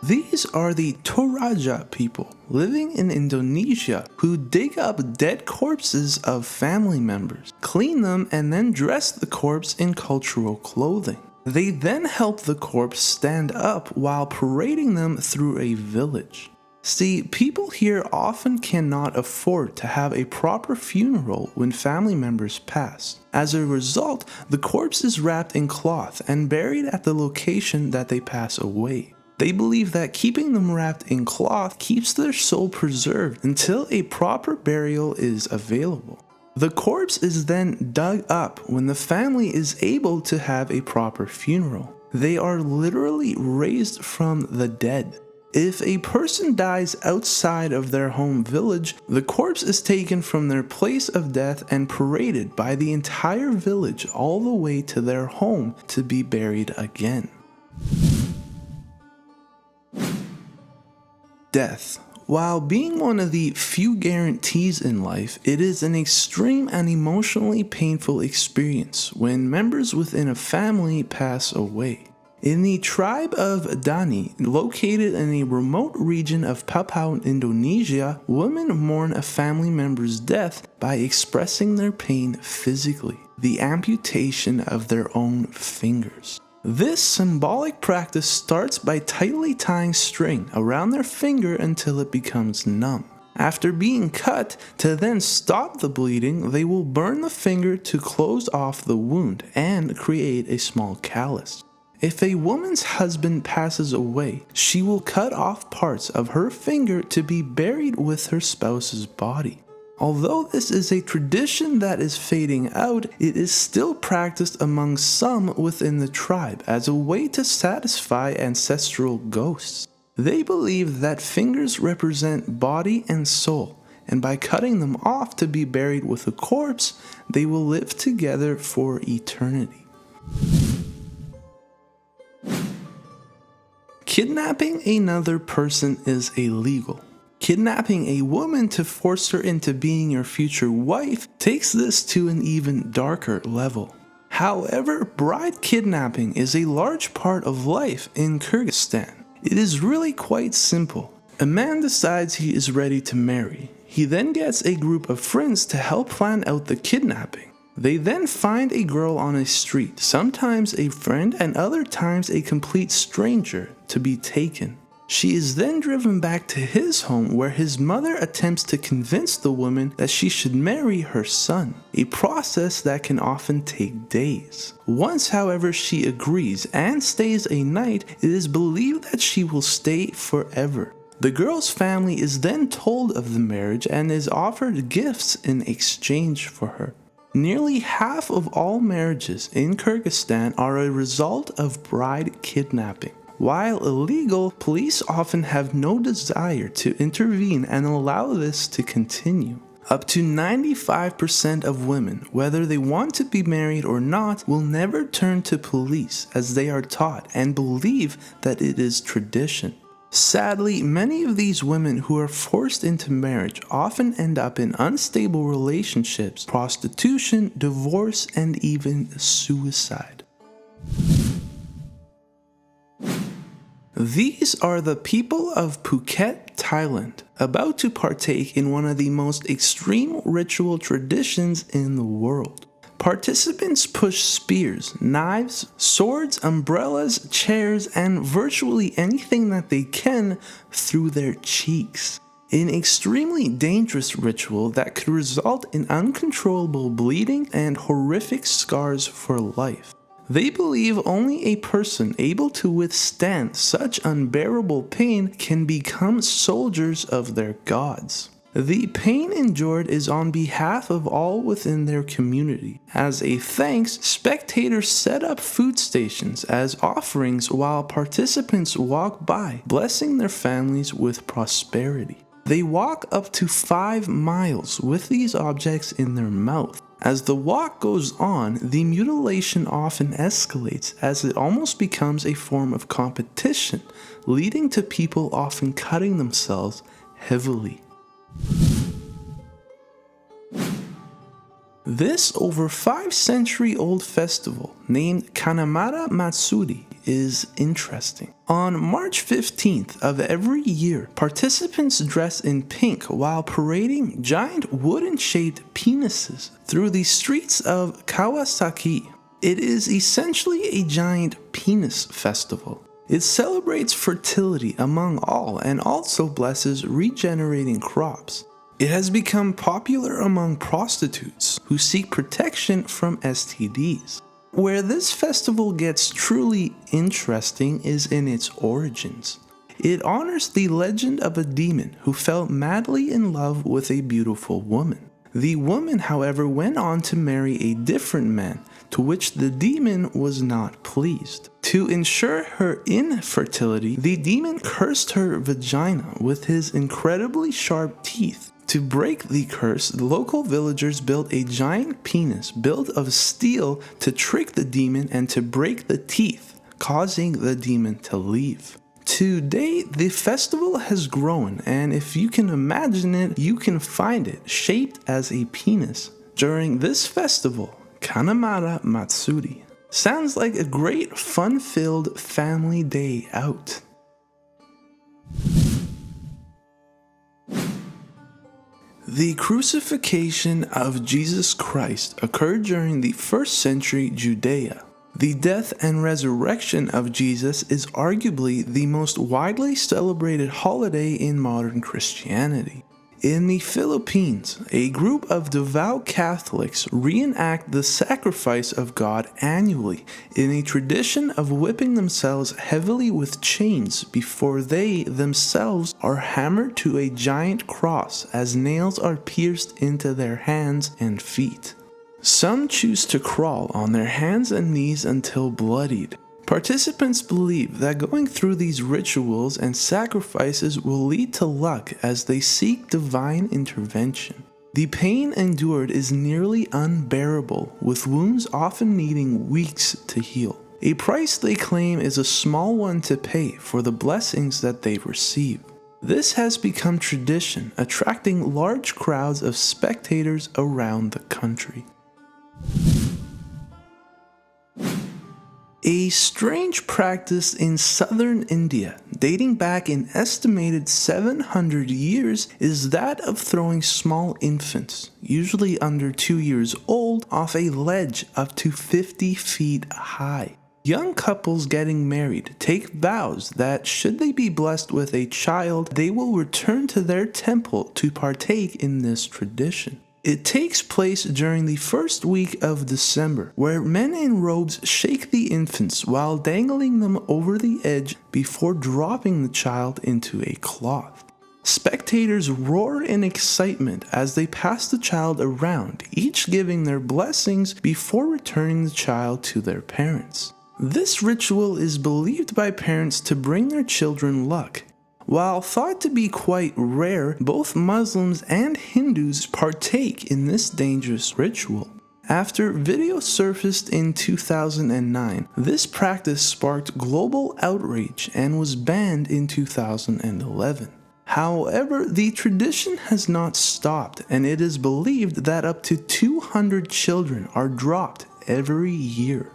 These are the Toraja people living in Indonesia who dig up dead corpses of family members, clean them, and then dress the corpse in cultural clothing. They then help the corpse stand up while parading them through a village. See, people here often cannot afford to have a proper funeral when family members pass. As a result, the corpse is wrapped in cloth and buried at the location that they pass away. They believe that keeping them wrapped in cloth keeps their soul preserved until a proper burial is available. The corpse is then dug up when the family is able to have a proper funeral. They are literally raised from the dead. If a person dies outside of their home village, the corpse is taken from their place of death and paraded by the entire village all the way to their home to be buried again. Death. While being one of the few guarantees in life, it is an extreme and emotionally painful experience when members within a family pass away. In the tribe of Dani, located in a remote region of Papua, Indonesia, women mourn a family member's death by expressing their pain physically, the amputation of their own fingers. This symbolic practice starts by tightly tying string around their finger until it becomes numb. After being cut, to then stop the bleeding, they will burn the finger to close off the wound and create a small callus. If a woman's husband passes away, she will cut off parts of her finger to be buried with her spouse's body. Although this is a tradition that is fading out, it is still practiced among some within the tribe as a way to satisfy ancestral ghosts. They believe that fingers represent body and soul, and by cutting them off to be buried with a corpse, they will live together for eternity. Kidnapping another person is illegal. Kidnapping a woman to force her into being your future wife takes this to an even darker level. However, bride kidnapping is a large part of life in Kyrgyzstan. It is really quite simple. A man decides he is ready to marry. He then gets a group of friends to help plan out the kidnapping. They then find a girl on a street, sometimes a friend and other times a complete stranger, to be taken. She is then driven back to his home where his mother attempts to convince the woman that she should marry her son, a process that can often take days. Once, however, she agrees and stays a night, it is believed that she will stay forever. The girl's family is then told of the marriage and is offered gifts in exchange for her. Nearly half of all marriages in Kyrgyzstan are a result of bride kidnapping. While illegal, police often have no desire to intervene and allow this to continue. Up to 95% of women, whether they want to be married or not, will never turn to police as they are taught and believe that it is tradition. Sadly, many of these women who are forced into marriage often end up in unstable relationships, prostitution, divorce, and even suicide. These are the people of Phuket, Thailand, about to partake in one of the most extreme ritual traditions in the world. Participants push spears, knives, swords, umbrellas, chairs, and virtually anything that they can through their cheeks. An extremely dangerous ritual that could result in uncontrollable bleeding and horrific scars for life. They believe only a person able to withstand such unbearable pain can become soldiers of their gods. The pain endured is on behalf of all within their community. As a thanks, spectators set up food stations as offerings while participants walk by, blessing their families with prosperity. They walk up to 5 miles with these objects in their mouth. As the walk goes on, the mutilation often escalates as it almost becomes a form of competition, leading to people often cutting themselves heavily. This over 5-century-old festival, named Kanamara Matsuri, is interesting. On March 15th of every year, participants dress in pink while parading giant wooden-shaped penises through the streets of Kawasaki. It is essentially a giant penis festival. It celebrates fertility among all and also blesses regenerating crops. It has become popular among prostitutes who seek protection from STDs. Where this festival gets truly interesting is in its origins. It honors the legend of a demon who fell madly in love with a beautiful woman. The woman, however, went on to marry a different man, to which the demon was not pleased. To ensure her infertility, the demon cursed her vagina with his incredibly sharp teeth. To break the curse, the local villagers built a giant penis built of steel to trick the demon and to break the teeth, causing the demon to leave. Today, the festival has grown, and if you can imagine it, you can find it shaped as a penis. During this festival, Kanamara Matsuri. Sounds like a great fun-filled family day out. The crucifixion of Jesus Christ occurred during the 1st century Judea. The death and resurrection of Jesus is arguably the most widely celebrated holiday in modern Christianity. In the Philippines, a group of devout Catholics reenact the sacrifice of God annually in a tradition of whipping themselves heavily with chains before they themselves are hammered to a giant cross as nails are pierced into their hands and feet. Some choose to crawl on their hands and knees until bloodied. Participants believe that going through these rituals and sacrifices will lead to luck as they seek divine intervention. The pain endured is nearly unbearable, with wounds often needing weeks to heal. A price they claim is a small one to pay for the blessings that they receive. This has become tradition, attracting large crowds of spectators around the country. A strange practice in southern India, dating back an estimated 700 years, is that of throwing small infants, usually under 2 years old, off a ledge up to 50 feet high. Young couples getting married take vows that should they be blessed with a child, they will return to their temple to partake in this tradition. It takes place during the first week of December, where men in robes shake the infants while dangling them over the edge before dropping the child into a cloth. Spectators roar in excitement as they pass the child around, each giving their blessings before returning the child to their parents. This ritual is believed by parents to bring their children luck. While thought to be quite rare, both Muslims and Hindus partake in this dangerous ritual. After video surfaced in 2009, this practice sparked global outrage and was banned in 2011. However, the tradition has not stopped, and it is believed that up to 200 children are dropped every year.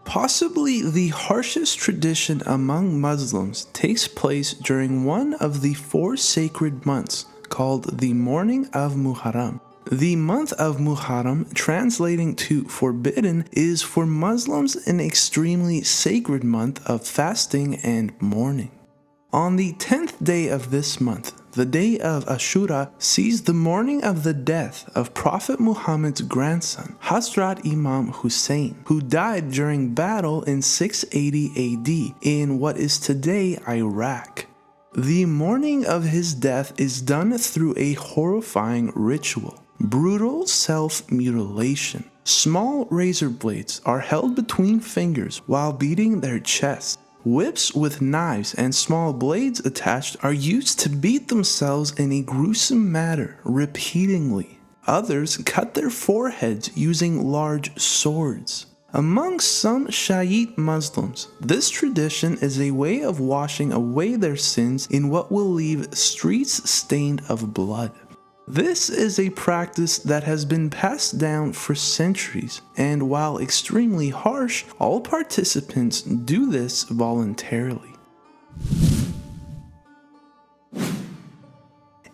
Possibly the harshest tradition among Muslims takes place during one of the 4 sacred months called the Morning of Muharram. The month of Muharram, translating to forbidden, is for Muslims an extremely sacred month of fasting and mourning. On the 10th day of this month, the day of Ashura sees the mourning of the death of Prophet Muhammad's grandson, Hazrat Imam Hussein, who died during battle in 680 AD in what is today Iraq. The mourning of his death is done through a horrifying ritual: brutal self-mutilation. Small razor blades are held between fingers while beating their chests. Whips with knives and small blades attached are used to beat themselves in a gruesome manner repeatedly. Others cut their foreheads using large swords. Among some Shiite Muslims, this tradition is a way of washing away their sins in what will leave streets stained of blood. This is a practice that has been passed down for centuries, and while extremely harsh, all participants do this voluntarily.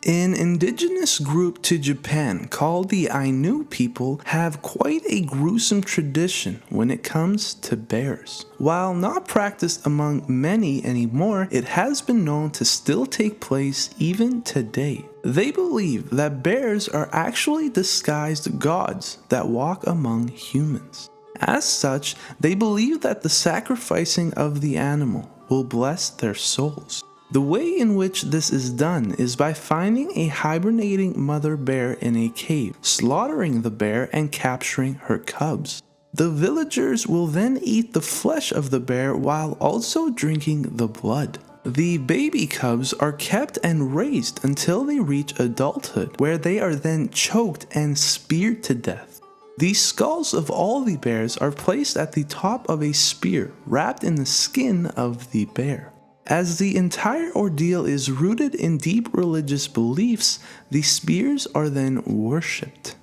An indigenous group to Japan called the Ainu people have quite a gruesome tradition when it comes to bears. While not practiced among many anymore, it has been known to still take place even today. They believe that bears are actually disguised gods that walk among humans. As such, they believe that the sacrificing of the animal will bless their souls. The way in which this is done is by finding a hibernating mother bear in a cave, slaughtering the bear and capturing her cubs. The villagers will then eat the flesh of the bear while also drinking the blood. The baby cubs are kept and raised until they reach adulthood, where they are then choked and speared to death. The skulls of all the bears are placed at the top of a spear wrapped in the skin of the bear. As the entire ordeal is rooted in deep religious beliefs, the spears are then worshipped.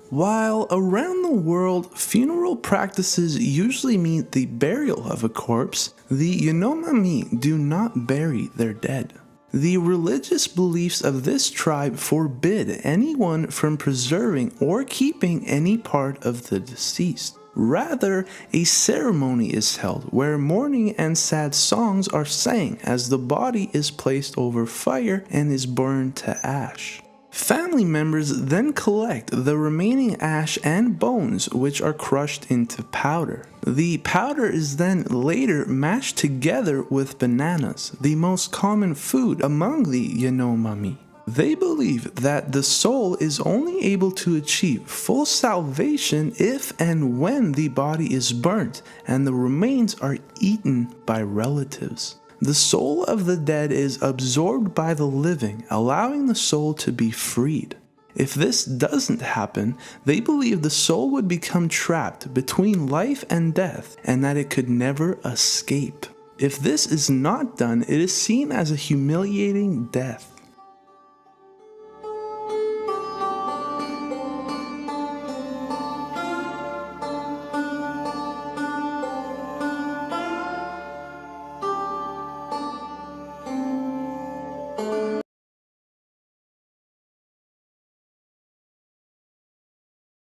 While around the world, funeral practices usually mean the burial of a corpse, the Yanomami do not bury their dead. The religious beliefs of this tribe forbid anyone from preserving or keeping any part of the deceased. Rather, a ceremony is held where mourning and sad songs are sang as the body is placed over fire and is burned to ash. Family members then collect the remaining ash and bones, which are crushed into powder. The powder is then later mashed together with bananas, the most common food among the Yanomami. They believe that the soul is only able to achieve full salvation if and when the body is burnt and the remains are eaten by relatives. The soul of the dead is absorbed by the living, allowing the soul to be freed. If this doesn't happen, they believe the soul would become trapped between life and death and that it could never escape. If this is not done, it is seen as a humiliating death.